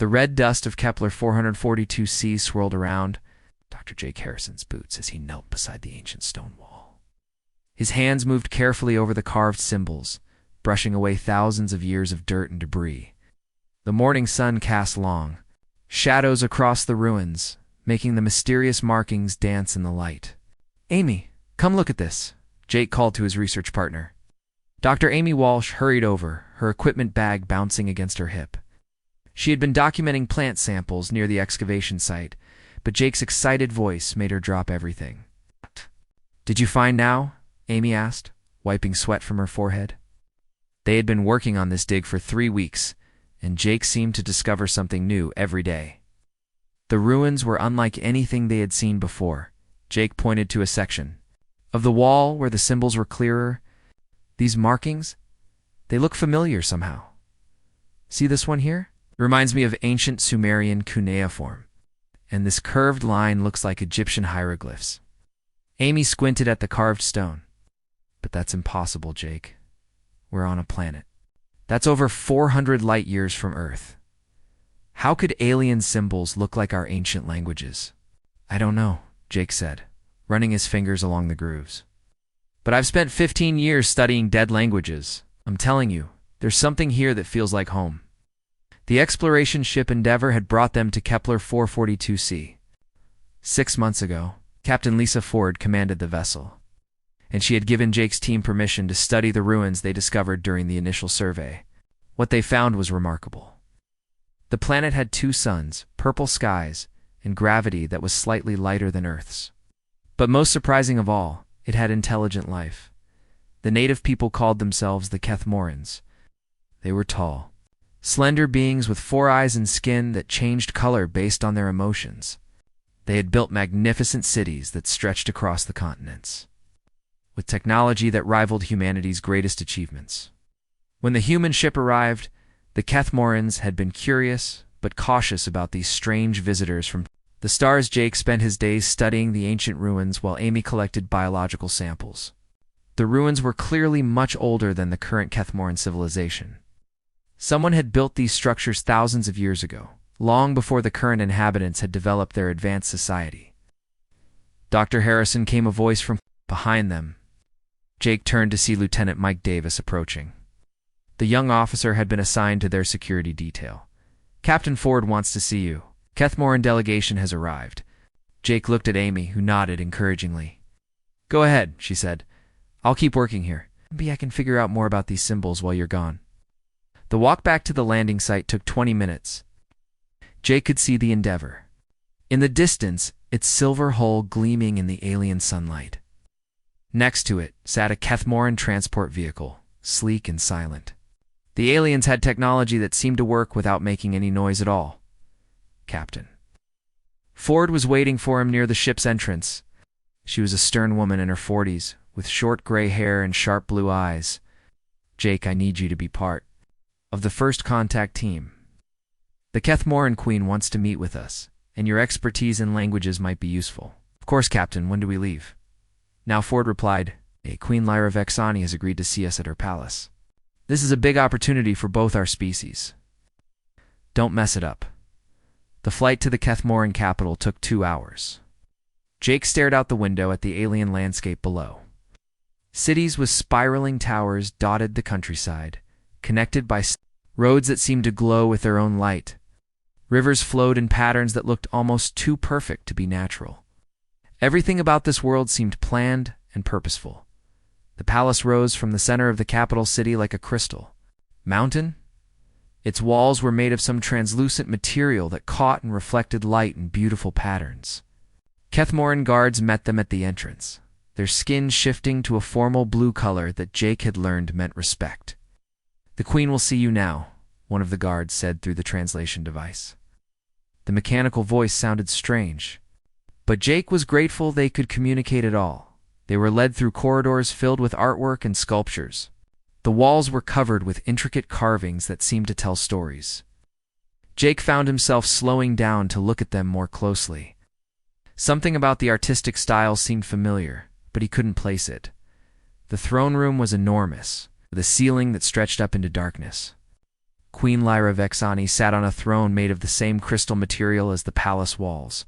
The red dust of Kepler 442c swirled around Dr. Jake Harrison's boots as he knelt beside the ancient stone wall. His hands moved carefully over the carved symbols, brushing away thousands of years of dirt and debris. The morning sun cast long shadows across the ruins, making the mysterious markings dance in the light. "Amy, come look at this," Jake called to his research partner. Dr. Amy Walsh hurried over, her equipment bag bouncing against her hip. She had been documenting plant samples near the excavation site, but Jake's excited voice made her drop everything. "Did you find now?" Amy asked, wiping sweat from her forehead. They had been working on this dig for 3 weeks, and Jake seemed to discover something new every day. The ruins were unlike anything they had seen before. Jake pointed to a section of the wall where the symbols were clearer. "These markings, they look familiar somehow. See this one here? It reminds me of ancient Sumerian cuneiform. And this curved line looks like Egyptian hieroglyphs." Amy squinted at the carved stone. "But that's impossible, Jake. We're on a planet that's over 400 light years from Earth. How could alien symbols look like our ancient languages?" "I don't know," Jake said, running his fingers along the grooves. "But I've spent 15 years studying dead languages. I'm telling you, there's something here that feels like home." The exploration ship Endeavour had brought them to Kepler 442c. 6 months ago, Captain Lisa Ford commanded the vessel, and she had given Jake's team permission to study the ruins they discovered during the initial survey. What they found was remarkable. The planet had 2 suns, purple skies, and gravity that was slightly lighter than Earth's. But most surprising of all, it had intelligent life. The native people called themselves the Kethmorans. They were tall, slender beings with 4 eyes and skin that changed color based on their emotions. They had built magnificent cities that stretched across the continents, with technology that rivaled humanity's greatest achievements. When the human ship arrived, the Kethmorans had been curious but cautious about these strange visitors from the stars. Jake spent his days studying the ancient ruins while Amy collected biological samples. The ruins were clearly much older than the current Kethmoran civilization. Someone had built these structures thousands of years ago, long before the current inhabitants had developed their advanced society. "Dr. Harrison," came a voice from behind them. Jake turned to see Lieutenant Mike Davis approaching. The young officer had been assigned to their security detail. "Captain Ford wants to see you. Kethmoran delegation has arrived." Jake looked at Amy, who nodded encouragingly. "Go ahead," she said. "I'll keep working here. Maybe I can figure out more about these symbols while you're gone." The walk back to the landing site took 20 minutes. Jake could see the Endeavour. In the distance, its silver hull gleaming in the alien sunlight. Next to it sat a Kethmoran transport vehicle, sleek and silent. The aliens had technology that seemed to work without making any noise at all. Captain Ford was waiting for him near the ship's entrance. She was a stern woman in her 40s, with short gray hair and sharp blue eyes. "Jake, I need you to be part of the first contact team. The Kethmoran Queen wants to meet with us, and your expertise in languages might be useful." "Of course, Captain. When do we leave?" Now Ford replied, "Queen Lyra Vexani has agreed to see us at her palace. This is a big opportunity for both our species. Don't mess it up." The flight to the Kethmoran capital took 2 hours. Jake stared out the window at the alien landscape below. Cities with spiraling towers dotted the countryside, connected by roads that seemed to glow with their own light. Rivers flowed in patterns that looked almost too perfect to be natural. Everything about this world seemed planned and purposeful. The palace rose from the center of the capital city like a crystal mountain. Its walls were made of some translucent material that caught and reflected light in beautiful patterns. Kethmoran guards met them at the entrance, their skin shifting to a formal blue color that Jake had learned meant respect. "The Queen will see you now," one of the guards said through the translation device. The mechanical voice sounded strange, but Jake was grateful they could communicate at all. They were led through corridors filled with artwork and sculptures. The walls were covered with intricate carvings that seemed to tell stories. Jake found himself slowing down to look at them more closely. Something about the artistic style seemed familiar, but he couldn't place it. The throne room was enormous, with a ceiling that stretched up into darkness. Queen Lyra Vexani sat on a throne made of the same crystal material as the palace walls.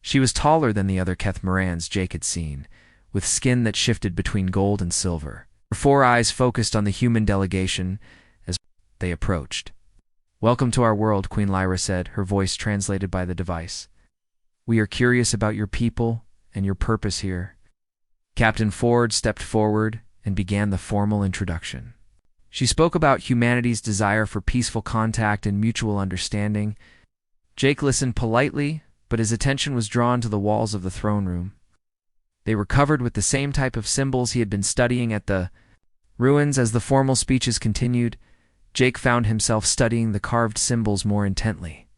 She was taller than the other Kethmorans Jake had seen, with skin that shifted between gold and silver. Her 4 eyes focused on the human delegation as they approached. "Welcome to our world," Queen Lyra said, her voice translated by the device. "We are curious about your people and your purpose here." Captain Ford stepped forward and began the formal introduction. She spoke about humanity's desire for peaceful contact and mutual understanding. Jake listened politely, but his attention was drawn to the walls of the throne room. They were covered with the same type of symbols he had been studying at the ruins. As the formal speeches continued, Jake found himself studying the carved symbols more intently.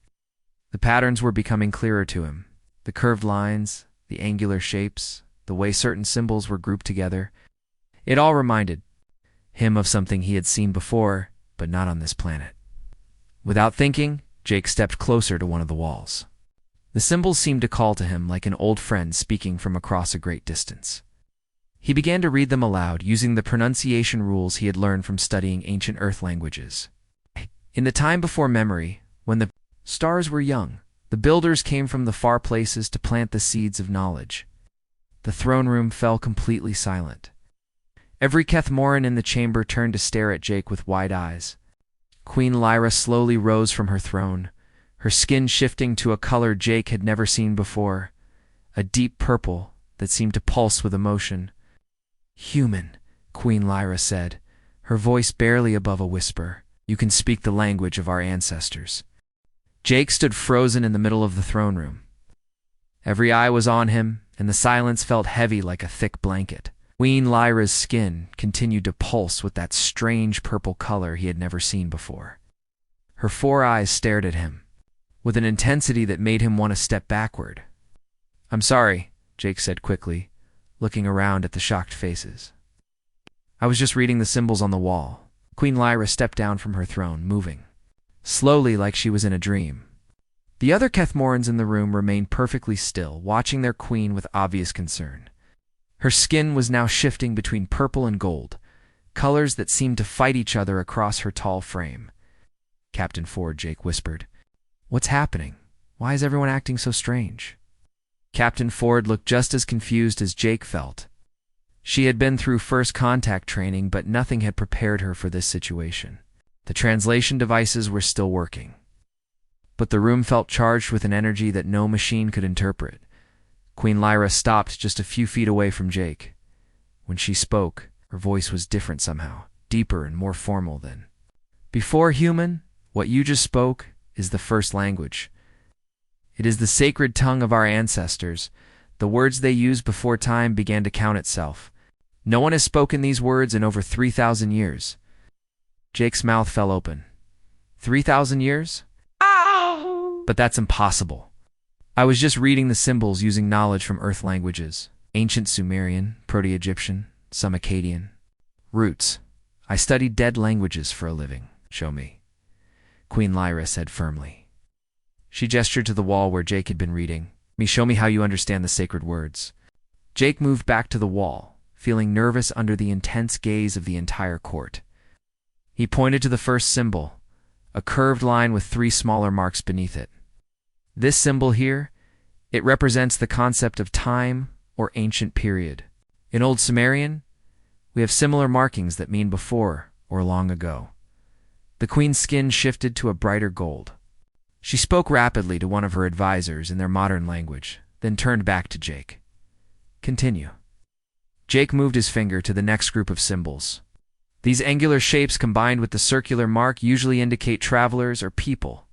The patterns were becoming clearer to him. The curved lines, the angular shapes, the way certain symbols were grouped together. It all reminded him of something he had seen before, but not on this planet. Without thinking, Jake stepped closer to one of the walls. The symbols seemed to call to him like an old friend speaking from across a great distance. He began to read them aloud, using the pronunciation rules he had learned from studying ancient Earth languages. In the time before memory, when the stars were young, the builders came from the far places to plant the seeds of knowledge. The throne room fell completely silent. Every Kethmoran in the chamber turned to stare at Jake with wide eyes. Queen Lyra slowly rose from her throne, her skin shifting to a color Jake had never seen before, a deep purple that seemed to pulse with emotion. "Human," Queen Lyra said, her voice barely above a whisper. "You can speak the language of our ancestors." Jake stood frozen in the middle of the throne room. Every eye was on him, and the silence felt heavy like a thick blanket. Queen Lyra's skin continued to pulse with that strange purple color he had never seen before. Her 4 eyes stared at him, with an intensity that made him want to step backward. "I'm sorry," Jake said quickly, looking around at the shocked faces. "I was just reading the symbols on the wall." Queen Lyra stepped down from her throne, moving slowly like she was in a dream. The other Kethmorans in the room remained perfectly still, watching their queen with obvious concern. Her skin was now shifting between purple and gold, colors that seemed to fight each other across her tall frame. "Captain Ford," Jake whispered. "What's happening? Why is everyone acting so strange?" Captain Ford looked just as confused as Jake felt. She had been through first contact training, but nothing had prepared her for this situation. The translation devices were still working, but the room felt charged with an energy that no machine could interpret. Queen Lyra stopped just a few feet away from Jake. When she spoke, her voice was different somehow, deeper and more formal than before. "Human, what you just spoke is the first language. It is the sacred tongue of our ancestors. The words they used before time began to count itself. No one has spoken these words in over 3,000 years. Jake's mouth fell open. 3,000 years? But that's impossible. I was just reading the symbols using knowledge from Earth languages. Ancient Sumerian, Proto-Egyptian, some Akkadian. Roots. I studied dead languages for a living. Show me," Queen Lyra said firmly. She gestured to the wall where Jake had been reading. Show me how you understand the sacred words." Jake moved back to the wall, feeling nervous under the intense gaze of the entire court. He pointed to the first symbol, a curved line with 3 smaller marks beneath it. "This symbol here, it represents the concept of time or ancient period. In Old Sumerian, we have similar markings that mean before or long ago." The queen's skin shifted to a brighter gold. She spoke rapidly to one of her advisors in their modern language, then turned back to Jake. "Continue." Jake moved his finger to the next group of symbols. These angular shapes combined with the circular mark usually indicate travelers or people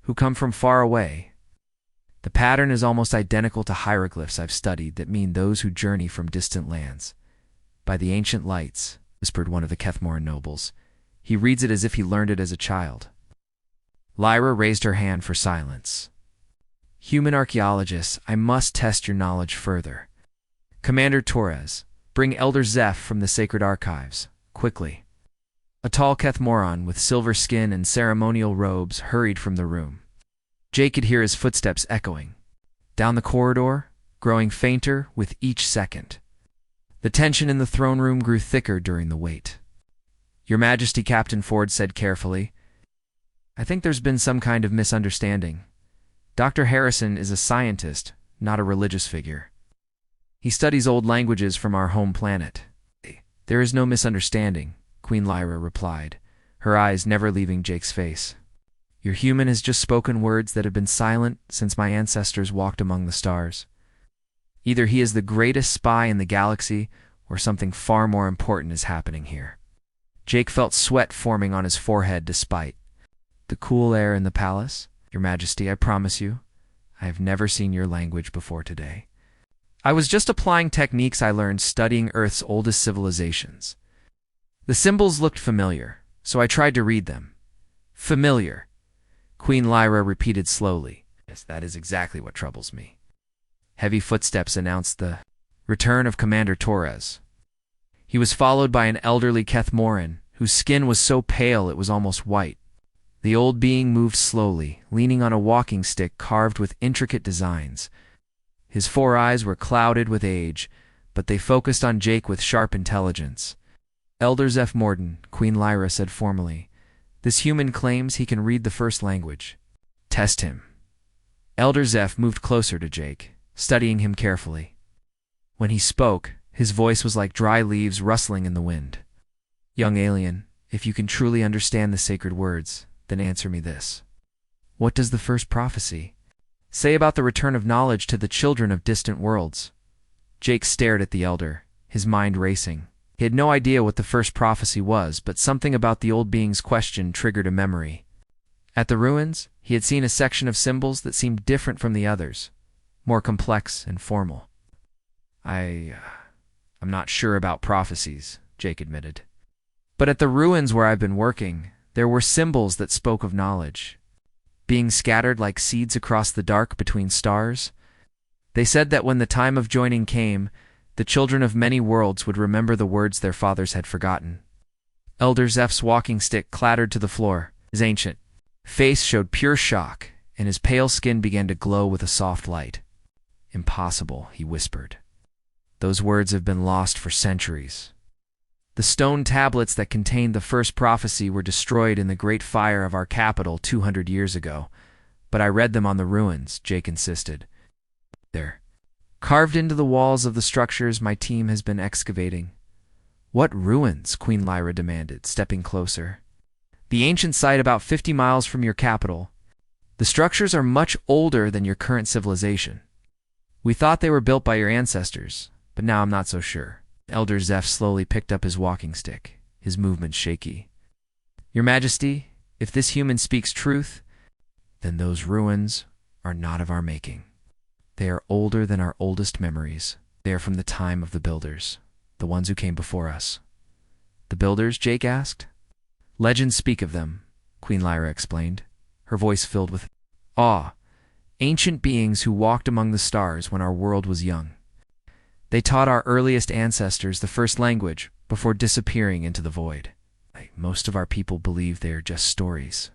who come from far away. The pattern is almost identical to hieroglyphs I've studied that mean those who journey from distant lands. "By the ancient lights," whispered one of the Kethmoran nobles. "He reads it as if he learned it as a child." Lyra raised her hand for silence. "Human archaeologists, I must test your knowledge further. Commander Torres, bring Elder Zeph from the Sacred Archives, quickly." A tall Kethmoran with silver skin and ceremonial robes hurried from the room. Jake could hear his footsteps echoing down the corridor, growing fainter with each second. The tension in the throne room grew thicker during the wait. "Your Majesty," Captain Ford said carefully, I think there's been some kind of misunderstanding. Dr. Harrison is a scientist, not a religious figure. He studies old languages from our home planet. There is no misunderstanding, Queen Lyra replied, her eyes never leaving Jake's face. Your human has just spoken words that have been silent since my ancestors walked among the stars. Either he is the greatest spy in the galaxy, or something far more important is happening here. Jake felt sweat forming on his forehead despite the cool air in the palace. Your Majesty, I promise you, I have never seen your language before today. I was just applying techniques I learned studying Earth's oldest civilizations. The symbols looked familiar, so I tried to read them. Familiar, Queen Lyra repeated slowly. Yes, that is exactly what troubles me. Heavy footsteps announced the return of Commander Torres. He was followed by an elderly Kethmoran, whose skin was so pale it was almost white. The old being moved slowly, leaning on a walking stick carved with intricate designs. His 4 eyes were clouded with age, but they focused on Jake with sharp intelligence. Elder Zeph Morden, Queen Lyra said formally, this human claims he can read the first language. Test him. Elder Zeph moved closer to Jake, studying him carefully. When he spoke, his voice was like dry leaves rustling in the wind. Young alien, if you can truly understand the sacred words, then answer me this. What does the first prophecy say about the return of knowledge to the children of distant worlds? Jake stared at the elder, his mind racing. He had no idea what the first prophecy was, but something about the old being's question triggered a memory. At the ruins, he had seen a section of symbols that seemed different from the others, more complex and formal. I'm not sure about prophecies, Jake admitted. But at the ruins where I've been working, there were symbols that spoke of knowledge, being scattered like seeds across the dark between stars. They said that when the time of joining came, the children of many worlds would remember the words their fathers had forgotten. Elder Zeph's walking stick clattered to the floor. His ancient face showed pure shock, and his pale skin began to glow with a soft light. Impossible, he whispered. Those words have been lost for centuries. The stone tablets that contained the first prophecy were destroyed in the great fire of our capital 200 years ago, but I read them on the ruins, Jake insisted. They're carved into the walls of the structures my team has been excavating. What ruins? Queen Lyra demanded, stepping closer. The ancient site about 50 miles from your capital. The structures are much older than your current civilization. We thought they were built by your ancestors, but now I'm not so sure. Elder Zeph slowly picked up his walking stick, his movements shaky. Your Majesty, if this human speaks truth, then those ruins are not of our making. They are older than our oldest memories. They are from the time of the builders, the ones who came before us. The builders? Jake asked. Legends speak of them, Queen Lyra explained, her voice filled with awe. Ancient beings who walked among the stars when our world was young. They taught our earliest ancestors the first language before disappearing into the void. Most of our people believe they are just stories.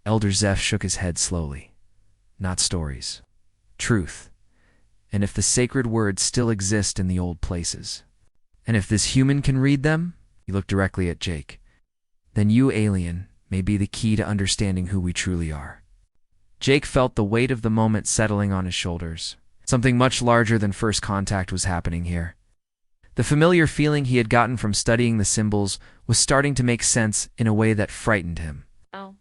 Elder Zeph shook his head slowly. Not stories. Truth. And if the sacred words still exist in the old places, and if this human can read them, he looked directly at Jake, then you, alien, may be the key to understanding who we truly are. Jake felt the weight of the moment settling on his shoulders. Something much larger than first contact was happening here. The familiar feeling he had gotten from studying the symbols was starting to make sense in a way that frightened him. Oh.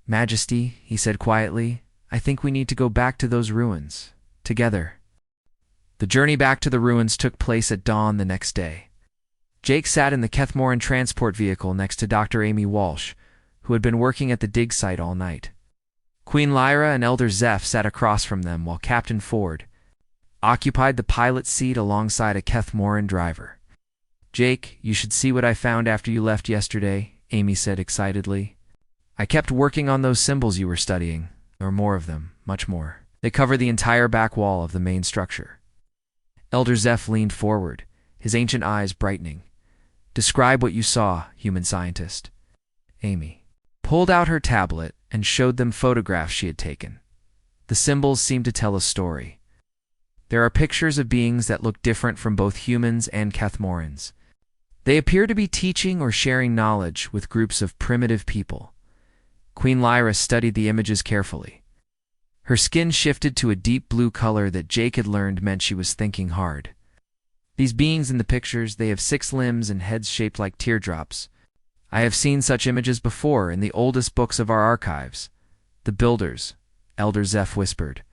Majesty, he said quietly, I think we need to go back to those ruins, together. The journey back to the ruins took place at dawn the next day. Jake sat in the Kethmoran transport vehicle next to Dr. Amy Walsh, who had been working at the dig site all night. Queen Lyra and Elder Zeph sat across from them while Captain Ford occupied the pilot's seat alongside a Kethmoran driver. Jake, you should see what I found after you left yesterday, Amy said excitedly. I kept working on those symbols you were studying. There are more of them, much more. They cover the entire back wall of the main structure. Elder Zeph leaned forward, his ancient eyes brightening. Describe what you saw, human scientist. Amy pulled out her tablet and showed them photographs she had taken. The symbols seemed to tell a story. There are pictures of beings that look different from both humans and Kethmorans. They appear to be teaching or sharing knowledge with groups of primitive people. Queen Lyra studied the images carefully. Her skin shifted to a deep blue color that Jake had learned meant she was thinking hard. These beings in the pictures, they have 6 limbs and heads shaped like teardrops. I have seen such images before in the oldest books of our archives. The Builders, Elder Zeph whispered.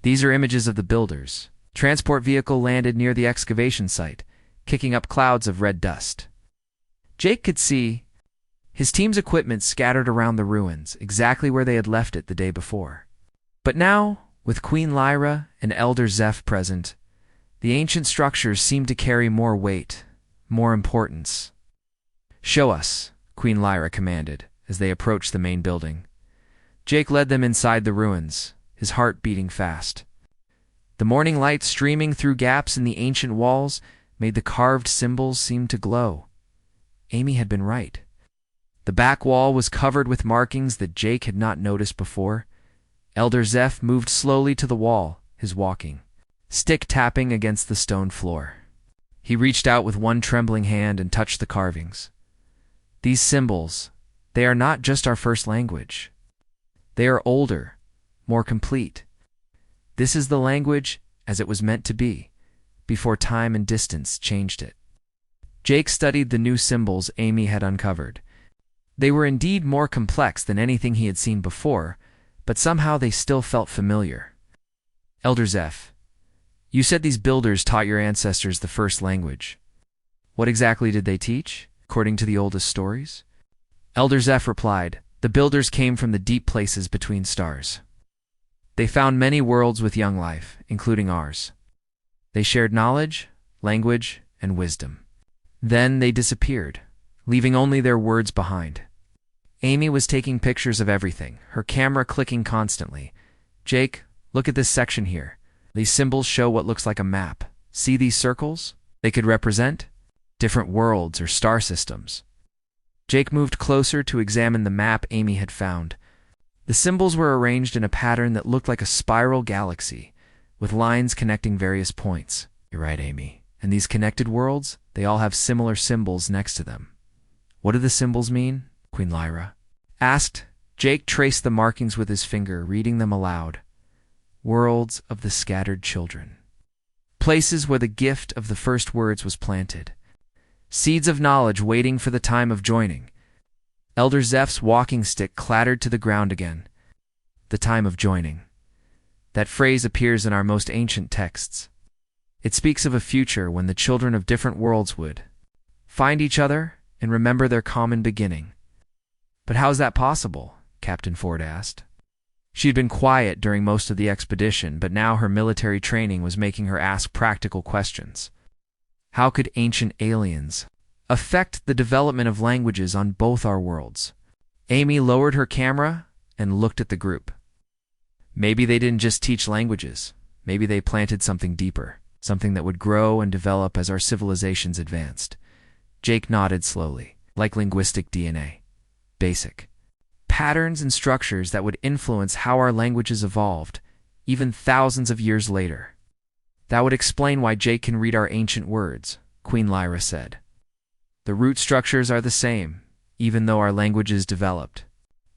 These are images of the Builders. Transport vehicle landed near the excavation site, kicking up clouds of red dust. Jake could see his team's equipment scattered around the ruins, exactly where they had left it the day before. But now, with Queen Lyra and Elder Zeph present, the ancient structures seemed to carry more weight, more importance. "Show us," Queen Lyra commanded, as they approached the main building. Jake led them inside the ruins, his heart beating fast. The morning light streaming through gaps in the ancient walls made the carved symbols seem to glow. Amy had been right. The back wall was covered with markings that Jake had not noticed before. Elder Zeph moved slowly to the wall, his walking stick tapping against the stone floor. He reached out with one trembling hand and touched the carvings. These symbols, they are not just our first language. They are older, more complete. This is the language as it was meant to be, before time and distance changed it. Jake studied the new symbols Amy had uncovered. They were indeed more complex than anything he had seen before, but somehow they still felt familiar. "Elder Zeph, you said these builders taught your ancestors the first language. What exactly did they teach, according to the oldest stories?" Elder Zeph replied, "The builders came from the deep places between stars. They found many worlds with young life, including ours. They shared knowledge, language, and wisdom. Then they disappeared, leaving only their words behind." Amy was taking pictures of everything, her camera clicking constantly. "Jake, look at this section here. These symbols show what looks like a map. See these circles? They could represent different worlds or star systems." Jake moved closer to examine the map Amy had found. The symbols were arranged in a pattern that looked like a spiral galaxy, with lines connecting various points. "You're right, Amy. And these connected worlds, they all have similar symbols next to them." "What do the symbols mean?" Queen Lyra asked. Jake traced the markings with his finger, reading them aloud. "Worlds of the scattered children. Places where the gift of the first words was planted. Seeds of knowledge waiting for the time of joining." Elder Zeph's walking stick clattered to the ground again. "The time of joining. That phrase appears in our most ancient texts. It speaks of a future when the children of different worlds would find each other and remember their common beginning." "But how is that possible?" Captain Ford asked. She had been quiet during most of the expedition, but now her military training was making her ask practical questions. How could ancient aliens affect the development of languages on both our worlds? Amy lowered her camera and looked at the group. Maybe they didn't just teach languages. Maybe they planted something deeper, something that would grow and develop as our civilizations advanced. Jake nodded slowly, like linguistic DNA. Basic patterns and structures that would influence how our languages evolved, even thousands of years later. "That would explain why Jake can read our ancient words," Queen Lyra said. "The root structures are the same, even though our languages developed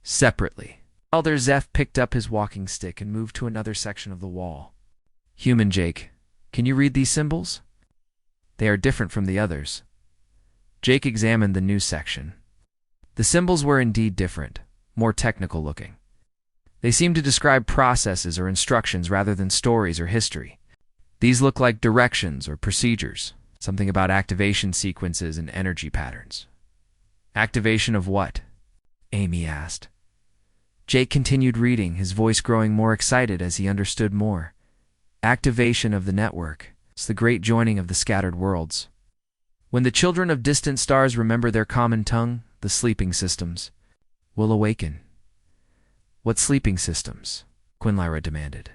separately." Elder Zeph picked up his walking stick and moved to another section of the wall. "Human Jake, can you read these symbols? They are different from the others." Jake examined the new section. The symbols were indeed different, more technical looking. They seemed to describe processes or instructions rather than stories or history. These look like directions or procedures, something about activation sequences and energy patterns. "Activation of what?" Amy asked. Jake continued reading, his voice growing more excited as he understood more. "Activation of the network. It's the great joining of the scattered worlds. When the children of distant stars remember their common tongue, the sleeping systems will awaken." "What sleeping systems?" Queen Lyra demanded.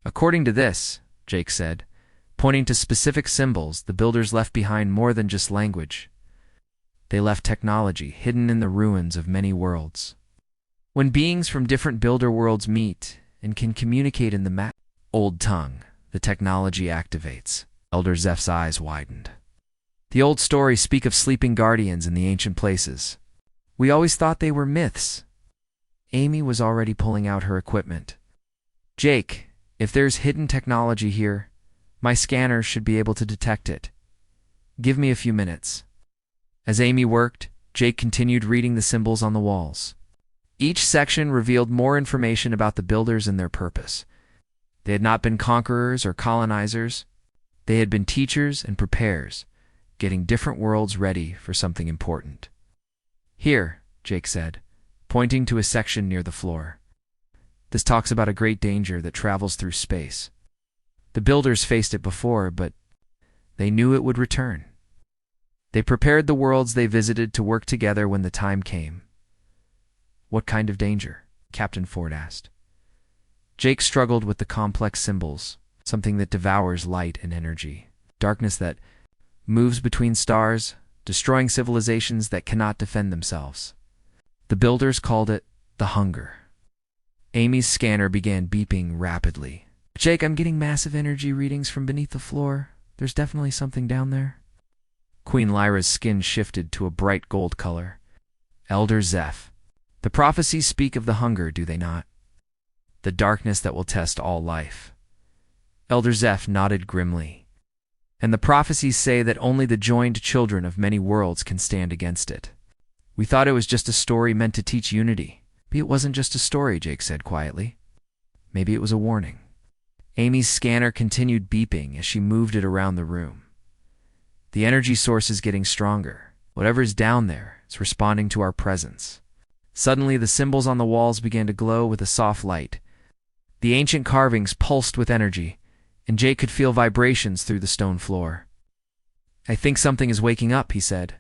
"According to this," Jake said, pointing to specific symbols, the builders left behind more than just language. They left technology hidden in the ruins of many worlds. When beings from different builder worlds meet and can communicate in the old tongue, the technology activates. Elder Zeph's eyes widened. "The old stories speak of sleeping guardians in the ancient places. We always thought they were myths." Amy was already pulling out her equipment. Jake, if there's hidden technology here, my scanner should be able to detect it. Give me a few minutes. As Amy worked, Jake continued reading the symbols on the walls. Each section revealed more information about the builders and their purpose. They had not been conquerors or colonizers. They had been teachers and preparers, getting different worlds ready for something important. Here, Jake said, pointing to a section near the floor. This talks about a great danger that travels through space. The builders faced it before, but they knew it would return. They prepared the worlds they visited to work together when the time came. What kind of danger? Captain Ford asked. Jake struggled with the complex symbols, something that devours light and energy, darkness that moves between stars, destroying civilizations that cannot defend themselves. The builders called it the hunger. Amy's scanner began beeping rapidly. Jake, I'm getting massive energy readings from beneath the floor. There's definitely something down there. Queen Lyra's skin shifted to a bright gold color. Elder Zeph. The prophecies speak of the hunger, do they not? The darkness that will test all life. Elder Zeph nodded grimly. And the prophecies say that only the joined children of many worlds can stand against it. We thought it was just a story meant to teach unity. But it wasn't just a story, Jake said quietly. Maybe it was a warning. Amy's scanner continued beeping as she moved it around the room. The energy source is getting stronger. Whatever is down there is responding to our presence. Suddenly, the symbols on the walls began to glow with a soft light. The ancient carvings pulsed with energy, and Jake could feel vibrations through the stone floor. I think something is waking up, he said.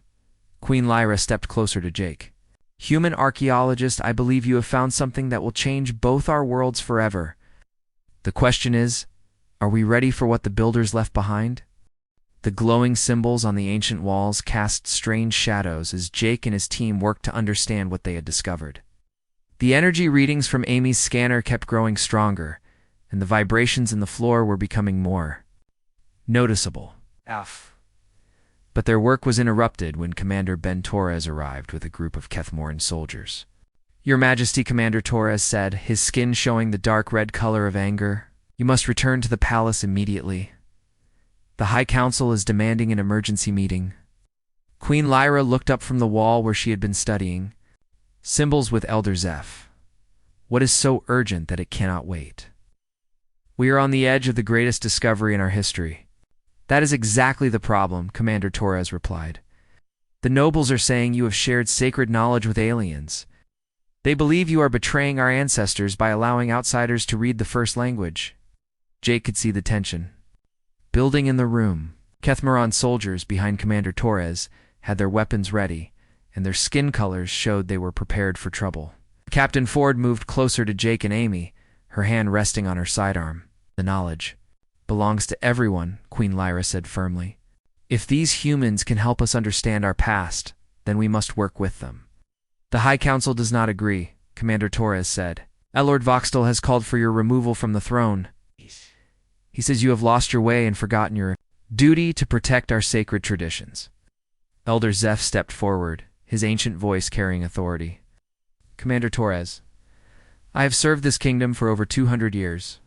Queen Lyra stepped closer to Jake. Human archaeologist, I believe you have found something that will change both our worlds forever. The question is, are we ready for what the builders left behind? The glowing symbols on the ancient walls cast strange shadows as Jake and his team worked to understand what they had discovered. The energy readings from Amy's scanner kept growing stronger, and the vibrations in the floor were becoming more noticeable. But their work was interrupted when Commander Ben Torres arrived with a group of Kethmoran soldiers. Your Majesty, Commander Torres said, his skin showing the dark red color of anger, you must return to the palace immediately. The High Council is demanding an emergency meeting. Queen Lyra looked up from the wall where she had been studying. Symbols with Elder Zeph. What is so urgent that it cannot wait? We are on the edge of the greatest discovery in our history. That is exactly the problem, Commander Torres replied. The nobles are saying you have shared sacred knowledge with aliens. They believe you are betraying our ancestors by allowing outsiders to read the first language. Jake could see the tension. Building in the room, Kethmoran soldiers behind Commander Torres had their weapons ready, and their skin colors showed they were prepared for trouble. Captain Ford moved closer to Jake and Amy, her hand resting on her sidearm. The knowledge belongs to everyone, Queen Lyra said firmly. If these humans can help us understand our past, then we must work with them. The High Council does not agree, Commander Torres said. Lord Voxtel has called for your removal from the throne. He says you have lost your way and forgotten your duty to protect our sacred traditions. Elder Zeph stepped forward, his ancient voice carrying authority. Commander Torres, I have served this kingdom for over 200 years.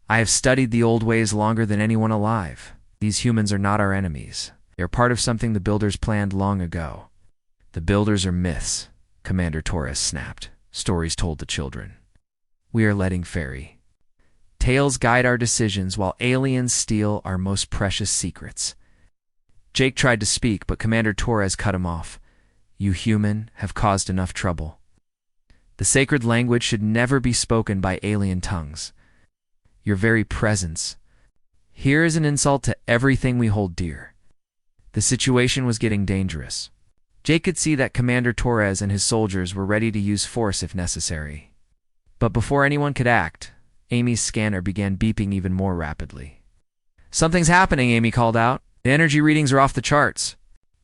I have studied the old ways longer than anyone alive. These humans are not our enemies. They are part of something the builders planned long ago. The builders are myths, Commander Torres snapped. Stories told to children. We are letting fairy tales guide our decisions while aliens steal our most precious secrets. Jake tried to speak, but Commander Torres cut him off. You human have caused enough trouble. The sacred language should never be spoken by alien tongues. Your very presence here is an insult to everything we hold dear. The situation was getting dangerous. Jake could see that Commander Torres and his soldiers were ready to use force if necessary. But before anyone could act, Amy's scanner began beeping even more rapidly. Something's happening, Amy called out. The energy readings are off the charts.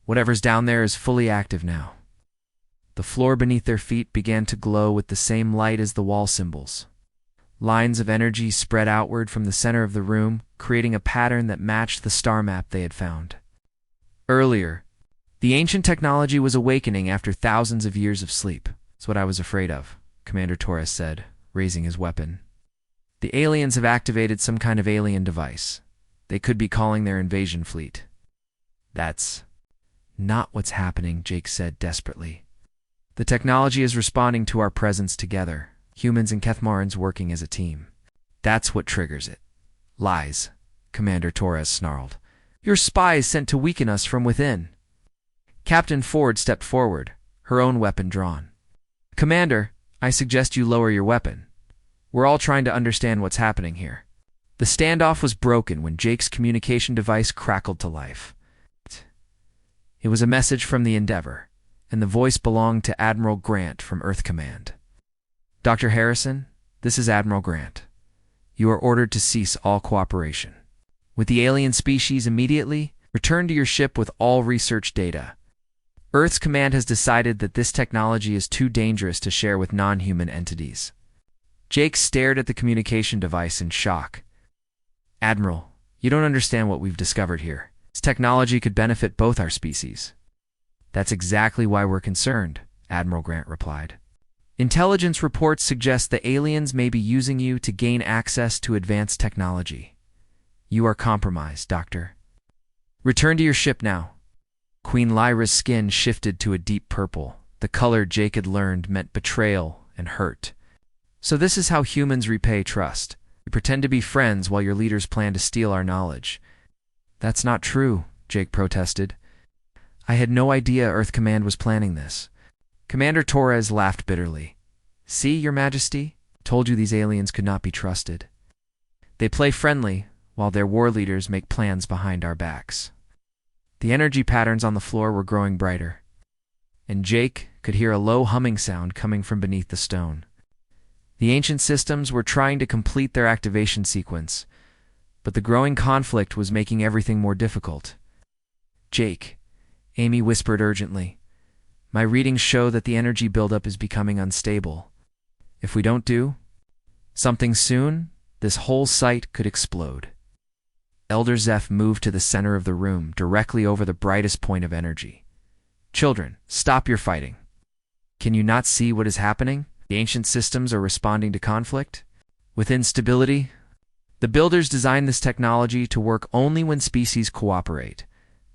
Whatever's down there is fully active now. The floor beneath their feet began to glow with the same light as the wall symbols. Lines of energy spread outward from the center of the room, creating a pattern that matched the star map they had found. Earlier, the ancient technology was awakening after thousands of years of sleep. That's what I was afraid of, Commander Torres said, raising his weapon. The aliens have activated some kind of alien device. They could be calling their invasion fleet. That's not what's happening, Jake said desperately. The technology is responding to our presence together, humans and Kethmarans working as a team. That's what triggers it. Lies, Commander Torres snarled. Your spies sent to weaken us from within. Captain Ford stepped forward, her own weapon drawn. Commander, I suggest you lower your weapon. We're all trying to understand what's happening here. The standoff was broken when Jake's communication device crackled to life. It was a message from the Endeavor, and the voice belonged to Admiral Grant from Earth Command. Dr. Harrison, this is Admiral Grant. You are ordered to cease all cooperation. With the alien species immediately, return to your ship with all research data. Earth's command has decided that this technology is too dangerous to share with non-human entities. Jake stared at the communication device in shock. Admiral, you don't understand what we've discovered here. This technology could benefit both our species. That's exactly why we're concerned, Admiral Grant replied. Intelligence reports suggest the aliens may be using you to gain access to advanced technology. You are compromised, Doctor. Return to your ship now. Queen Lyra's skin shifted to a deep purple. The color Jake had learned meant betrayal and hurt. So this is how humans repay trust. You pretend to be friends while your leaders plan to steal our knowledge. That's not true, Jake protested. I had no idea Earth Command was planning this. Commander Torres laughed bitterly. See, Your Majesty? Told you these aliens could not be trusted. They play friendly, while their war leaders make plans behind our backs. The energy patterns on the floor were growing brighter, and Jake could hear a low humming sound coming from beneath the stone. The ancient systems were trying to complete their activation sequence, but the growing conflict was making everything more difficult. Jake, Amy whispered urgently, my readings show that the energy buildup is becoming unstable. If we don't do something soon, this whole site could explode. Elder Zeph moved to the center of the room, directly over the brightest point of energy. Children, stop your fighting. Can you not see what is happening? The ancient systems are responding to conflict. With instability, the builders designed this technology to work only when species cooperate,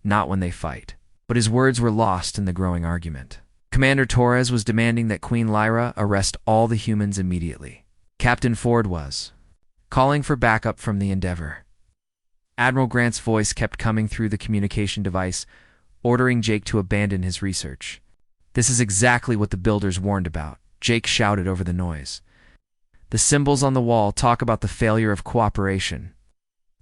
not when they fight. But his words were lost in the growing argument. Commander Torres was demanding that Queen Lyra arrest all the humans immediately. Captain Ford was calling for backup from the Endeavor. Admiral Grant's voice kept coming through the communication device, ordering Jake to abandon his research. This is exactly what the builders warned about, Jake shouted over the noise. The symbols on the wall talk about the failure of cooperation.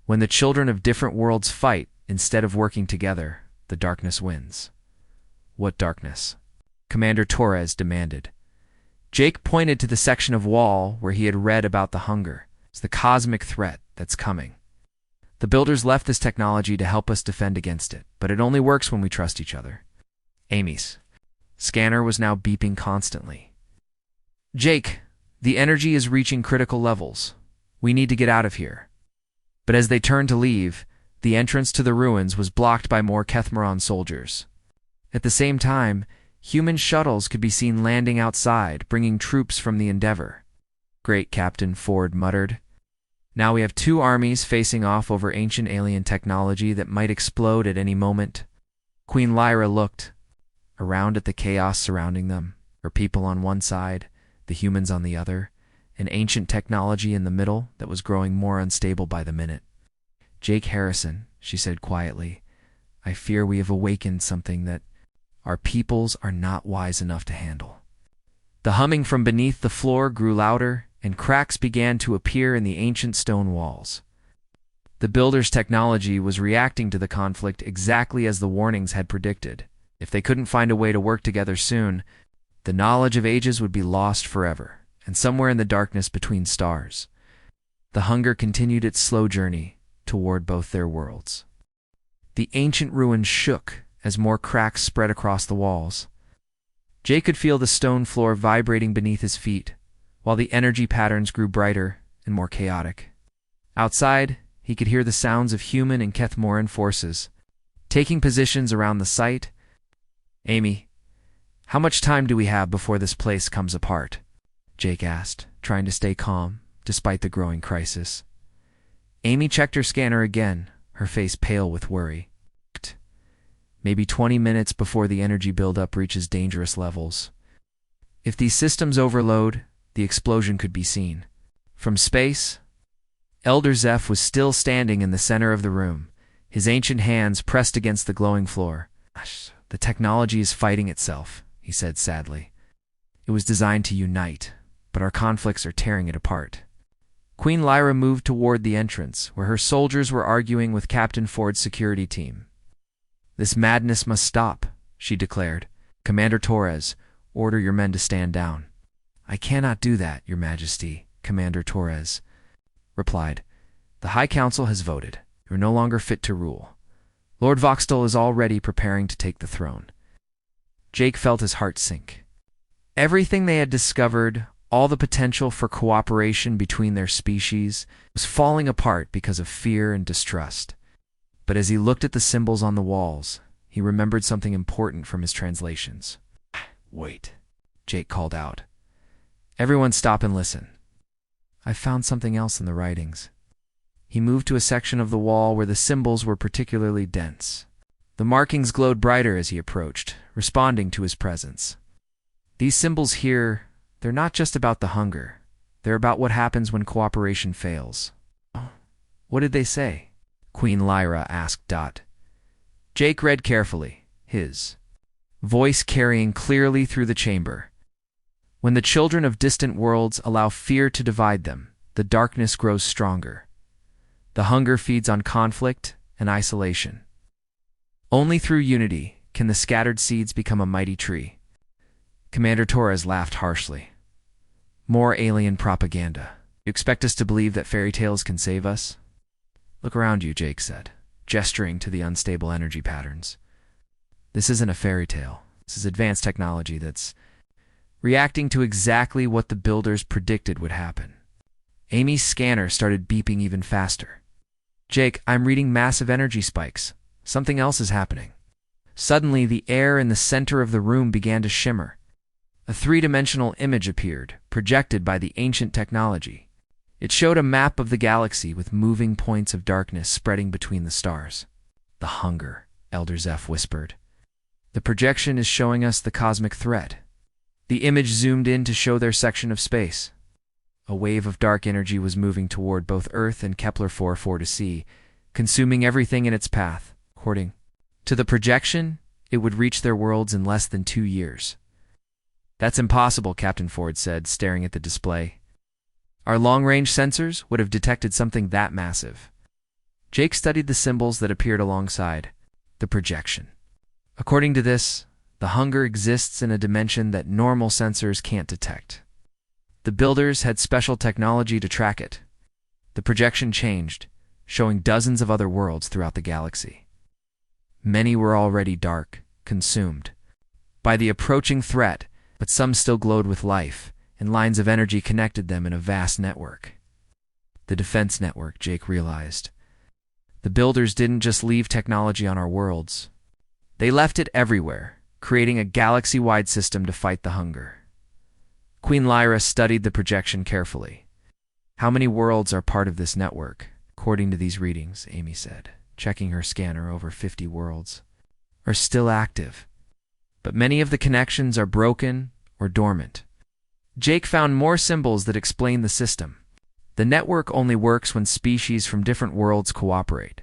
When the children of different worlds fight instead of working together, the darkness wins. What darkness? Commander Torres demanded. Jake pointed to the section of wall where he had read about the hunger. It's the cosmic threat that's coming. The builders left this technology to help us defend against it, but it only works when we trust each other. Amy's scanner was now beeping constantly. Jake, the energy is reaching critical levels. We need to get out of here. But as they turned to leave, the entrance to the ruins was blocked by more Kethmaran soldiers. At the same time, human shuttles could be seen landing outside, bringing troops from the Endeavor. Great, Captain Ford muttered. Now we have two armies facing off over ancient alien technology that might explode at any moment. Queen Lyra looked around at the chaos surrounding them, her people on one side, the humans on the other, and ancient technology in the middle that was growing more unstable by the minute. Jake Harrison, she said quietly, I fear we have awakened something that our peoples are not wise enough to handle. The humming from beneath the floor grew louder, and cracks began to appear in the ancient stone walls. The builders' technology was reacting to the conflict exactly as the warnings had predicted. If they couldn't find a way to work together soon, the knowledge of ages would be lost forever, and somewhere in the darkness between stars, the hunger continued its slow journey toward both their worlds. The ancient ruins shook as more cracks spread across the walls. Jake could feel the stone floor vibrating beneath his feet, while the energy patterns grew brighter and more chaotic. Outside, he could hear the sounds of human and Kethmoran forces, taking positions around the site. Amy, how much time do we have before this place comes apart? Jake asked, trying to stay calm, despite the growing crisis. Amy checked her scanner again, her face pale with worry. Maybe 20 minutes before the energy buildup reaches dangerous levels. If these systems overload, the explosion could be seen. From space, Elder Zeph was still standing in the center of the room, his ancient hands pressed against the glowing floor. The technology is fighting itself, he said sadly. It was designed to unite, but our conflicts are tearing it apart. Queen Lyra moved toward the entrance, where her soldiers were arguing with Captain Ford's security team. This madness must stop, she declared. Commander Torres, order your men to stand down. I cannot do that, Your Majesty, Commander Torres replied. The High Council has voted. You are no longer fit to rule. Lord Voxtel is already preparing to take the throne. Jake felt his heart sink. Everything they had discovered, all the potential for cooperation between their species, was falling apart because of fear and distrust. But as he looked at the symbols on the walls, he remembered something important from his translations. Wait, Jake called out. Everyone stop and listen. I found something else in the writings. He moved to a section of the wall where the symbols were particularly dense. The markings glowed brighter as he approached, responding to his presence. These symbols here, they're not just about the hunger. They're about what happens when cooperation fails. What did they say? Queen Lyra asked. Jake read carefully, his voice carrying clearly through the chamber. When the children of distant worlds allow fear to divide them, the darkness grows stronger. The hunger feeds on conflict and isolation. Only through unity can the scattered seeds become a mighty tree. Commander Torres laughed harshly. More alien propaganda. You expect us to believe that fairy tales can save us? Look around you, Jake said, gesturing to the unstable energy patterns. This isn't a fairy tale. This is advanced technology that's reacting to exactly what the builders predicted would happen. Amy's scanner started beeping even faster. Jake, I'm reading massive energy spikes. Something else is happening. Suddenly, the air in the center of the room began to shimmer. A three-dimensional image appeared, projected by the ancient technology. It showed a map of the galaxy with moving points of darkness spreading between the stars. The hunger, Elder Zeph whispered. The projection is showing us the cosmic threat. The image zoomed in to show their section of space. A wave of dark energy was moving toward both Earth and Kepler 440c, consuming everything in its path. According to the projection, it would reach their worlds in less than 2 years. That's impossible, Captain Ford said, staring at the display. Our long-range sensors would have detected something that massive. Jake studied the symbols that appeared alongside the projection. According to this, the hunger exists in a dimension that normal sensors can't detect. The builders had special technology to track it. The projection changed, showing dozens of other worlds throughout the galaxy. Many were already dark, consumed by the approaching threat, but some still glowed with life, and lines of energy connected them in a vast network. The defense network, Jake realized. The builders didn't just leave technology on our worlds. They left it everywhere, creating a galaxy-wide system to fight the hunger. Queen Lyra studied the projection carefully. How many worlds are part of this network? According to these readings, Amy said, checking her scanner, over 50 worlds are still active. But many of the connections are broken or dormant. Jake found more symbols that explain the system. The network only works when species from different worlds cooperate.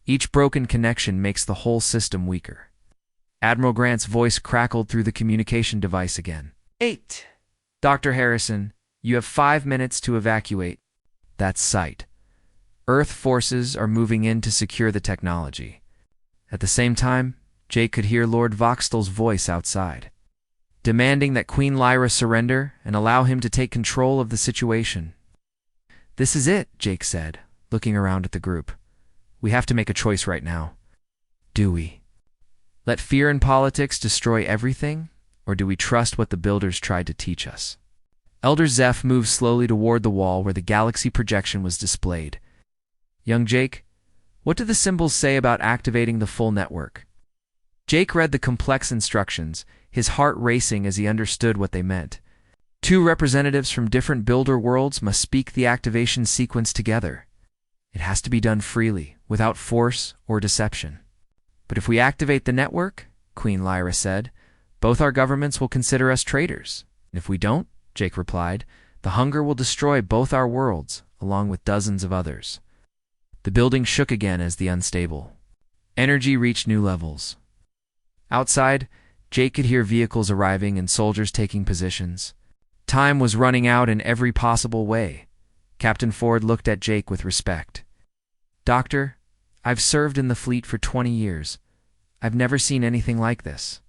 Each broken connection makes the whole system weaker. Admiral Grant's voice crackled through the communication device again. 8. Dr. Harrison, you have 5 minutes to evacuate. That's sight. Earth forces are moving in to secure the technology. At the same time, Jake could hear Lord Voxtel's voice outside, demanding that Queen Lyra surrender and allow him to take control of the situation. This is it, Jake said, looking around at the group. We have to make a choice right now. Do we let fear and politics destroy everything, or do we trust what the builders tried to teach us? Elder Zeph moved slowly toward the wall where the galaxy projection was displayed. Young Jake, what do the symbols say about activating the full network? Jake read the complex instructions, his heart racing as he understood what they meant. Two representatives from different builder worlds must speak the activation sequence together. It has to be done freely, without force or deception. But if we activate the network, Queen Lyra said, both our governments will consider us traitors. And if we don't, Jake replied, the hunger will destroy both our worlds, along with dozens of others. The building shook again as the unstable energy reached new levels. Outside, Jake could hear vehicles arriving and soldiers taking positions. Time was running out in every possible way. Captain Ford looked at Jake with respect. Doctor, I've served in the fleet for 20 years. I've never seen anything like this.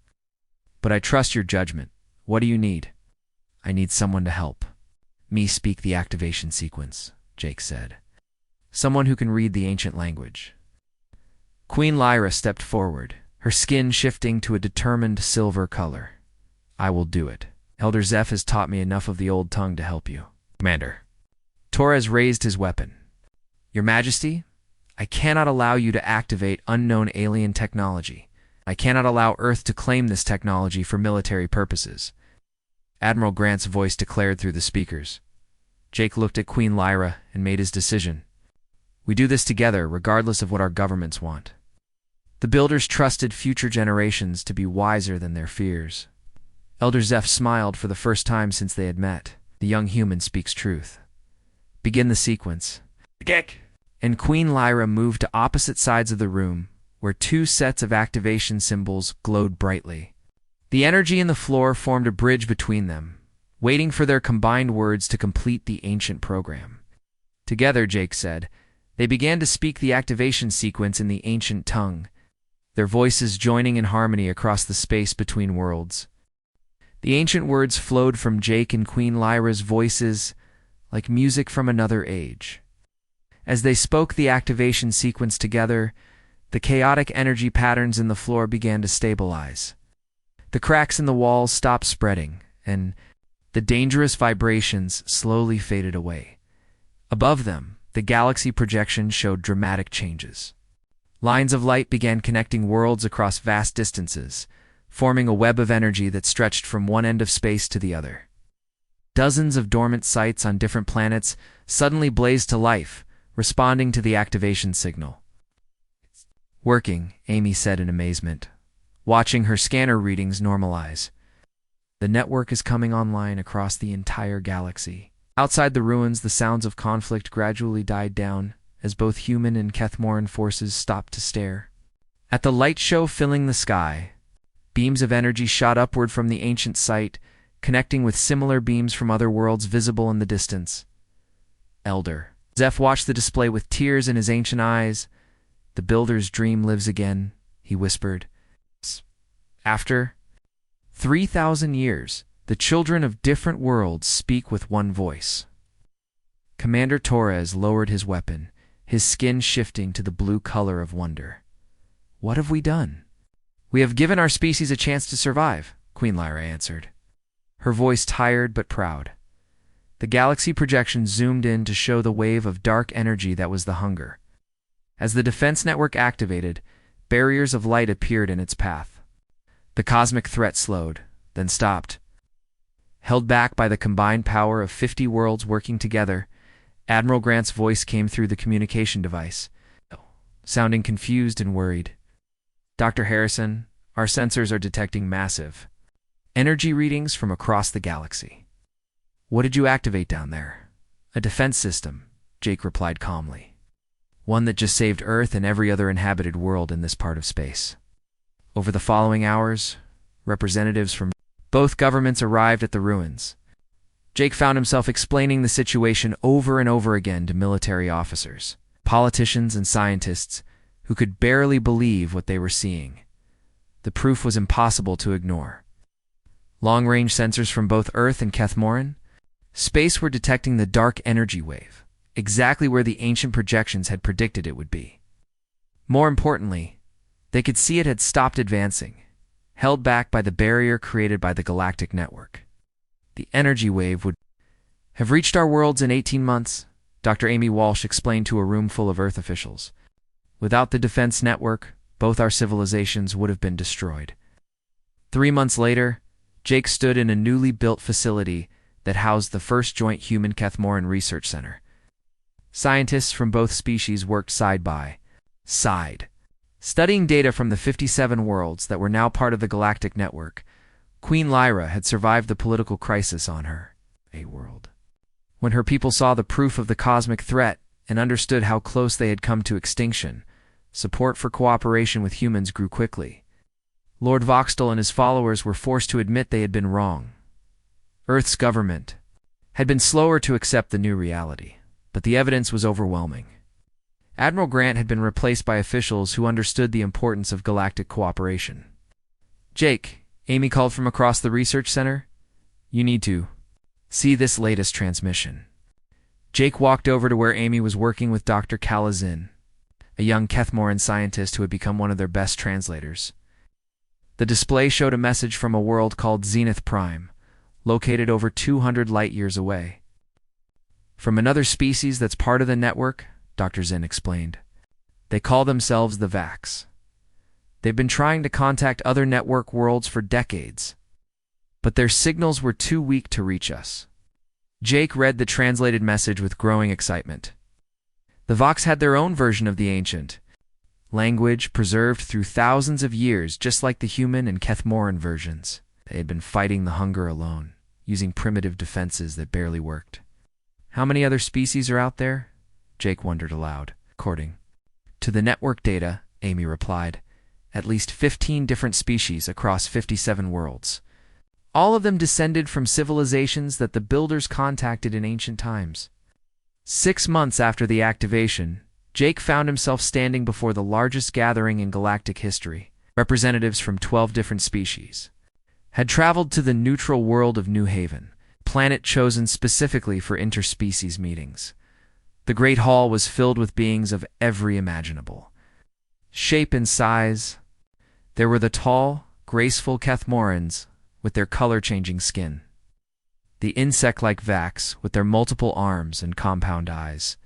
But I trust your judgment. What do you need? I need someone to help. Me speak the activation sequence, Jake said. Someone who can read the ancient language. Queen Lyra stepped forward, her skin shifting to a determined silver color. I will do it. Elder Zeph has taught me enough of the old tongue to help you. Commander. Torres raised his weapon. Your Majesty, I cannot allow you to activate unknown alien technology. I cannot allow Earth to claim this technology for military purposes. Admiral Grant's voice declared through the speakers. Jake looked at Queen Lyra and made his decision. We do this together, regardless of what our governments want. The builders trusted future generations to be wiser than their fears. Elder Zeph smiled for the first time since they had met. The young human speaks truth. Begin the sequence. Kick! And Queen Lyra moved to opposite sides of the room, where two sets of activation symbols glowed brightly. The energy in the floor formed a bridge between them, waiting for their combined words to complete the ancient program. Together, Jake said, they began to speak the activation sequence in the ancient tongue, their voices joining in harmony across the space between worlds. The ancient words flowed from Jake and Queen Lyra's voices like music from another age. As they spoke the activation sequence together, the chaotic energy patterns in the floor began to stabilize. The cracks in the walls stopped spreading, and the dangerous vibrations slowly faded away. Above them, the galaxy projection showed dramatic changes. Lines of light began connecting worlds across vast distances, forming a web of energy that stretched from one end of space to the other. Dozens of dormant sites on different planets suddenly blazed to life, responding to the activation signal. It's working, Amy said in amazement, watching her scanner readings normalize. The network is coming online across the entire galaxy. Outside the ruins, the sounds of conflict gradually died down as both human and Kethmoran forces stopped to stare. At the light show filling the sky, beams of energy shot upward from the ancient site, connecting with similar beams from other worlds visible in the distance. Elder Zeph watched the display with tears in his ancient eyes. The builder's dream lives again, he whispered. After 3,000 years, the children of different worlds speak with one voice. Commander Torres lowered his weapon, his skin shifting to the blue color of wonder. What have we done? We have given our species a chance to survive, Queen Lyra answered, her voice tired but proud. The galaxy projection zoomed in to show the wave of dark energy that was the hunger. As the defense network activated, barriers of light appeared in its path. The cosmic threat slowed, then stopped. Held back by the combined power of 50 worlds working together, Admiral Grant's voice came through the communication device, sounding confused and worried. Dr. Harrison, our sensors are detecting massive energy readings from across the galaxy. What did you activate down there? A defense system, Jake replied calmly. One that just saved Earth and every other inhabited world in this part of space. Over the following hours, representatives from both governments arrived at the ruins. Jake found himself explaining the situation over and over again to military officers, politicians, and scientists who could barely believe what they were seeing. The proof was impossible to ignore. Long-range sensors from both Earth and Kethmoran, space were detecting the dark energy wave, exactly where the ancient projections had predicted it would be. More importantly, they could see it had stopped advancing, held back by the barrier created by the Galactic network. The energy wave would have reached our worlds in 18 months, Dr. Amy Walsh explained to a room full of Earth officials. Without the defense network, both our civilizations would have been destroyed. 3 months later, Jake stood in a newly built facility that housed the first joint human Kethmoran research center. Scientists from both species worked side by side, studying data from the 57 worlds that were now part of the Galactic network. Queen Lyra had survived the political crisis on her world. When her people saw the proof of the cosmic threat and understood how close they had come to extinction, support for cooperation with humans grew quickly. Lord Voxtel and his followers were forced to admit they had been wrong. Earth's government had been slower to accept the new reality, but the evidence was overwhelming. Admiral Grant had been replaced by officials who understood the importance of galactic cooperation. "Jake," Amy called from across the research center, "you need to see this latest transmission." Jake walked over to where Amy was working with Dr. Kalazin, a young Kethmoran scientist who had become one of their best translators. The display showed a message from a world called Zenith Prime, located over 200 light-years away. "From another species that's part of the network," Dr. Zinn explained. "They call themselves the Vax. They've been trying to contact other network worlds for decades, but their signals were too weak to reach us." Jake read the translated message with growing excitement. The Vox had their own version of the ancient language, preserved through thousands of years, just like the human and Kethmoran versions. They had been fighting the hunger alone, using primitive defenses that barely worked. "How many other species are out there?" Jake wondered aloud. "According to the network data," Amy replied, "at least 15 different species across 57 worlds. All of them descended from civilizations that the Builders contacted in ancient times." 6 months after the activation, Jake found himself standing before the largest gathering in galactic history. Representatives from 12 different species had traveled to the neutral world of New Haven, planet chosen specifically for interspecies meetings. The Great Hall was filled with beings of every imaginable shape and size. There were the tall, graceful Kethmorans with their color-changing skin, the insect-like Vax with their multiple arms and compound eyes,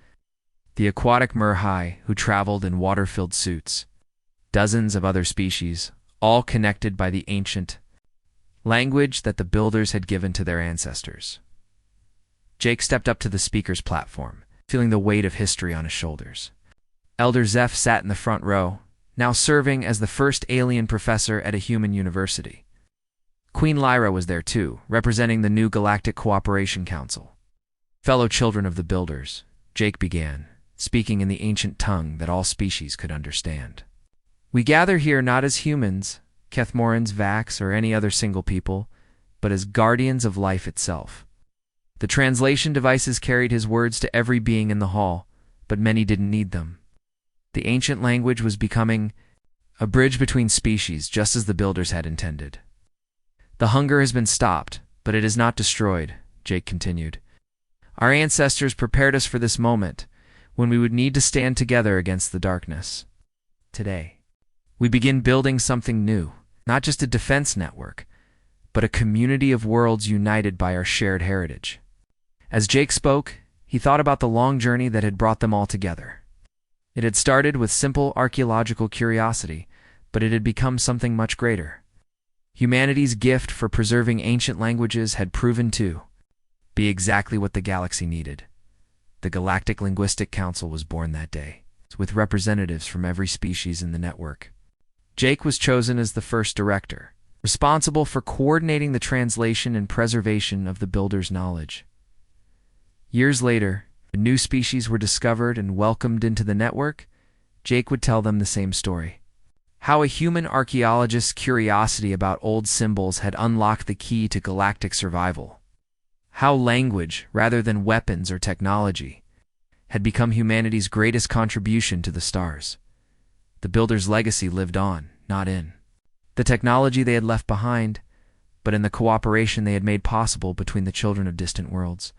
the aquatic Murhai who traveled in water-filled suits, dozens of other species, all connected by the ancient language that the Builders had given to their ancestors. Jake stepped up to the speaker's platform, feeling the weight of history on his shoulders. Elder Zeph sat in the front row, now serving as the first alien professor at a human university. Queen Lyra was there too, representing the new Galactic Cooperation Council. "Fellow children of the Builders," Jake began, speaking in the ancient tongue that all species could understand. "We gather here not as humans, Kethmorans, Vax, or any other single people, but as guardians of life itself." The translation devices carried his words to every being in the hall, but many didn't need them. The ancient language was becoming a bridge between species, just as the Builders had intended. "The hunger has been stopped, but it is not destroyed," Jake continued. "Our ancestors prepared us for this moment, when we would need to stand together against the darkness. Today, we begin building something new, not just a defense network, but a community of worlds united by our shared heritage." As Jake spoke, he thought about the long journey that had brought them all together. It had started with simple archaeological curiosity, but it had become something much greater. Humanity's gift for preserving ancient languages had proven to be exactly what the galaxy needed. The Galactic Linguistic Council was born that day, with representatives from every species in the network. Jake was chosen as the first director, responsible for coordinating the translation and preservation of the Builders' knowledge. Years later, when new species were discovered and welcomed into the network, Jake would tell them the same story. How a human archaeologist's curiosity about old symbols had unlocked the key to galactic survival. How language, rather than weapons or technology, had become humanity's greatest contribution to the stars. The Builders' legacy lived on, not in the technology they had left behind, but in the cooperation they had made possible between the children of distant worlds.